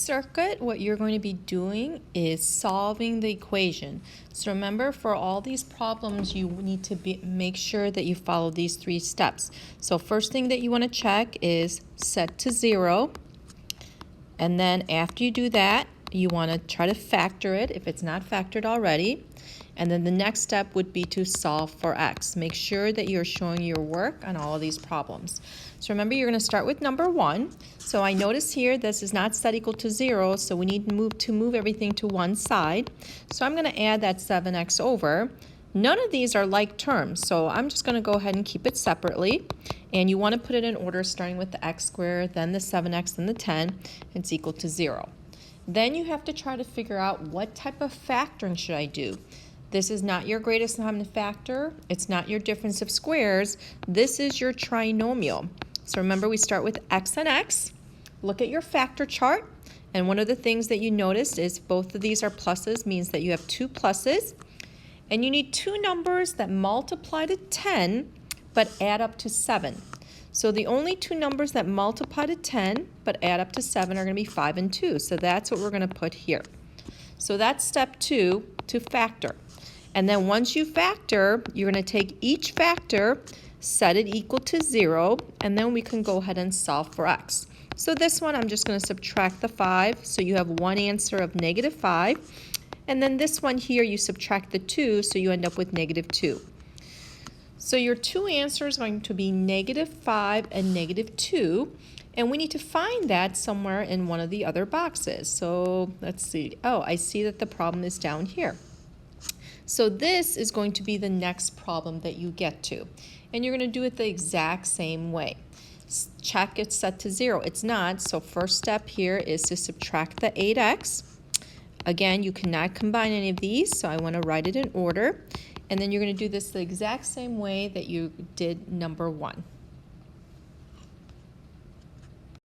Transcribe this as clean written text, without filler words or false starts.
circuit, what you're going to be doing is solving the equation. So remember, for all these problems, you need to make sure that you follow these 3 steps. So first thing that you want to check is set to 0. And then after you do that, you want to try to factor it if it's not factored already. And then the next step would be to solve for x. Make sure that you're showing your work on all of these problems. So remember, you're going to start with number 1. So I notice here this is not set equal to 0, so we need to move everything to one side. So I'm going to add that 7x over. None of these are like terms, so I'm just going to go ahead and keep it separately. And you want to put it in order starting with the x squared, then the 7x, then the 10, and it's equal to 0. Then you have to try to figure out what type of factoring should I do. This is not your greatest common factor. It's not your difference of squares. This is your trinomial. So remember, we start with x and x. Look at your factor chart. And one of the things that you notice is both of these are pluses, means that you have 2 pluses. And you need 2 numbers that multiply to 10 but add up to 7. So the only 2 numbers that multiply to 10 but add up to 7 are going to be 5 and 2. So that's what we're going to put here. So that's step 2, to factor. And then once you factor, you're going to take each factor, set it equal to 0, and then we can go ahead and solve for x. So this one, I'm just going to subtract the 5, so you have one answer of -5. And then this one here, you subtract the 2, so you end up with -2. So your 2 answers are going to be -5 and -2. And we need to find that somewhere in one of the other boxes. So let's see. Oh, I see that the problem is down here. So this is going to be the next problem that you get to. And you're going to do it the exact same way. Check it's set to 0. It's not, so first step here is to subtract the 8x. Again, you cannot combine any of these, so I want to write it in order. And then you're going to do this the exact same way that you did number 1.